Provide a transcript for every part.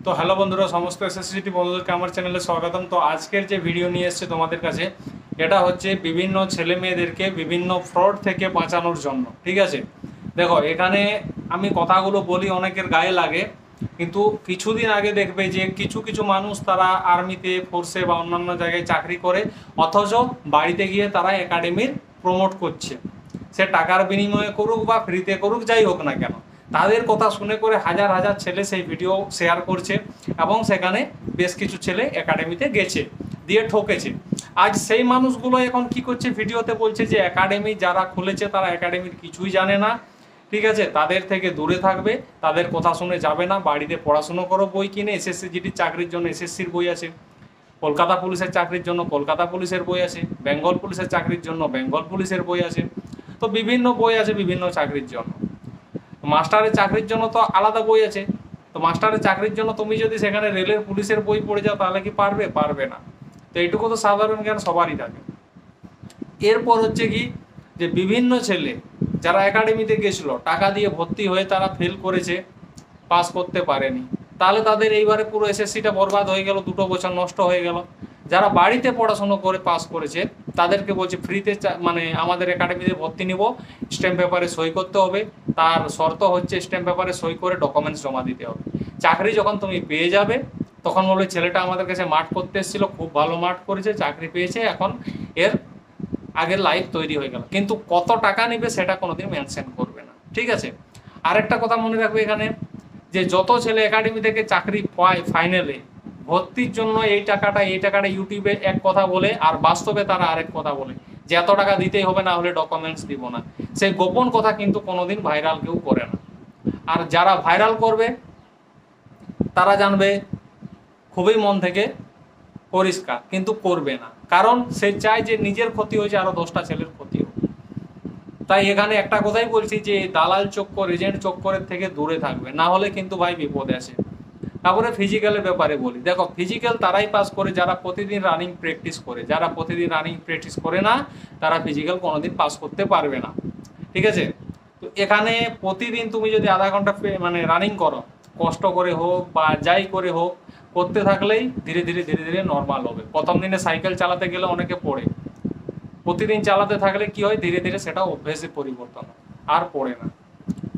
তো হ্যালো বন্ধুরা, সমস্ত এসএসসিটি বন্ধুদেরকে আমার চ্যানেলে স্বাগতম। তো আজকের যে ভিডিও নিয়ে এসেছে তোমাদের কাছে, এটা হচ্ছে বিভিন্ন ছেলে মেয়েদেরকে বিভিন্ন ফ্রড থেকে বাঁচানোর জন্য। ঠিক আছে, দেখো এখানে আমি কথাগুলো বলি অনেকের গায়ে লাগে, কিন্তু কিছুদিন আগে দেখবে যে কিছু কিছু মানুষ তারা আর্মিতে, ফোর্সে বা অন্যান্য জায়গায় চাকরি করে, অথচ বাড়িতে গিয়ে তারা একাডেমির প্রমোট করছে। সে টাকার বিনিময়ে করুক বা ফ্রিতে করুক, যাই হোক না কেন, তাদের কথা শুনে করে হাজার হাজার ছেলে সেই ভিডিও শেয়ার করছে এবং সেখানে বেশ কিছু ছেলে একাডেমিতে গেছে, দিয়ে ঠকেছে। আজ সেই মানুষগুলো এখন কি করছে, ভিডিওতে বলছে যে একাডেমি যারা খুলেছে তারা একাডেমির কিছুই জানে না। ঠিক আছে, তাদের থেকে দূরে থাকবে, তাদের কথা শুনে যাবে না, বাড়িতে পড়াশুনো করো, বই কিনে এসএসসি জিডির চাকরির জন্য এসএসসির বই আছে, কলকাতা পুলিশের চাকরির জন্য কলকাতা পুলিশের বই আছে, বেঙ্গল পুলিশের চাকরির জন্য বেঙ্গল পুলিশের বই আছে। তো বিভিন্ন বই আছে বিভিন্ন চাকরির জন্য। মাস্টারের চাকরির জন্য তো আলাদা বই আছে। তো মাস্টারের চাকরির জন্য তুমি যদি সেখানে রেলের পুলিশের বই পড়ে যাও, তাহলে কি পারবে না। তো এইটুকু তো সাধারণ জ্ঞান সবারই থাকে। এরপর হচ্ছে কি, যে বিভিন্ন ছেলে যারা একাডেমিতে গেছিল, টাকা দিয়ে ভর্তি হয়ে তারা ফেল করেছে, পাস করতে পারেনি, তাহলে তাদের এইবারে পুরো এসএসসিটা বরবাদ হয়ে গেল, 2 বছর নষ্ট হয়ে গেল। যারা বাড়িতে পড়াশোনা করে পাস করেছে তাদেরকে বলছে ফ্রিতে, মানে আমাদের একাডেমিতে ভর্তি নিব, স্ট্যাম্প পেপারে সই করতে হবে। তার শর্ত হচ্ছে স্ট্যাম্প পেপারে সই করে ডকুমেন্টস জমা দিতে হবে। চাকরি যখন তুমি পেয়ে যাবে, তখন বলবে ছেলেটা আমাদের কাছে মাঠ করতে এসেছিল, খুব ভালো মাঠ করেছে, চাকরি পেয়েছে, এখন এর আগের লাইফ তৈরি হয়ে গেল। কিন্তু কত টাকা নেবে সেটা কোনোদিন মেনশন করবে না। ঠিক আছে, আরেকটা কথা মনে রাখবে এখানে, যে যত ছেলে একাডেমি থেকে চাকরি পায় ফাইনালে, ভর্তির জন্য এই টাকাটা ইউটিউবে এক কথা বলে, আর বাস্তবে তারা আরেক কথা বলে, যে এত টাকা দিতেই হবে, না হলে ডকুমেন্টস দিব না। সেই গোপন কথা কিন্তু কোনোদিন ভাইরাল কেউ করে না। আর যারা ভাইরাল করবে তারা জানবে খুবই মন থেকে পরিষ্কার, কিন্তু করবে না, কারণ সে চায় যে নিজের ক্ষতি হয়েছে আরো 10টা ছেলের ক্ষতি হোক। তাই এখানে একটা কথাই বলছি, যে দালাল চক্কর, এজেন্ট চক্করের থেকে দূরে থাকবে, না হলে কিন্তু ভাই বিপদে আছে। তারপরে ফিজিক্যালের ব্যাপারে বলি, দেখো ফিজিক্যাল তারাই পাস করে যারা প্রতিদিন রানিং প্র্যাকটিস করে, যারা প্রতিদিন রানিং প্র্যাকটিস করে না, তারা ফিজিক্যাল কোনোদিন পাস করতে পারবে না। ঠিক আছে, তো এখানে প্রতিদিন তুমি যদি আধা ঘন্টা মানে রানিং করো, কষ্ট করে হোক বা যাই করে হোক, করতে থাকলেই ধীরে ধীরে ধীরে ধীরে নর্মাল হবে। প্রথম দিনে সাইকেল চালাতে গেলে অনেকে পড়ে, প্রতিদিন চালাতে থাকলে কি হয়, ধীরে ধীরে সেটা অভ্যেসে পরিবর্তন হয়, আর পড়ে না,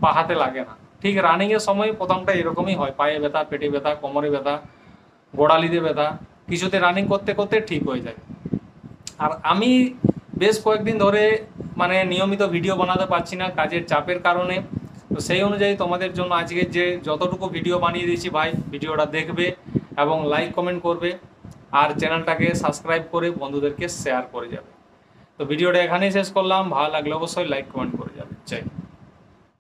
পা হাতে লাগে না। ঠিক রানিংয়ের সময় প্রথমটা এরকমই হয়, পায়ে ব্যথা, পেটে ব্যথা, কোমরে ব্যথা, গোড়ালিতে ব্যথা, কিছুতে রানিং করতে করতে ঠিক হয়ে যায়। আর আমি বেশ কয়েকদিন ধরে মানে নিয়মিত ভিডিও বানাতে পারছি না কাজের চাপের কারণে। তো সেই অনুযায়ী তোমাদের জন্য আজকে যে যতটুকু ভিডিও বানিয়ে দিয়েছি ভাই, ভিডিওটা দেখবে এবং লাইক কমেন্ট করবে, আর চ্যানেলটাকে সাবস্ক্রাইব করে বন্ধুদেরকে শেয়ার করে যাবে। তো ভিডিওটা এখানেই শেষ করলাম, ভালো লাগলে অবশ্যই লাইক কমেন্ট করে যাবে। চাই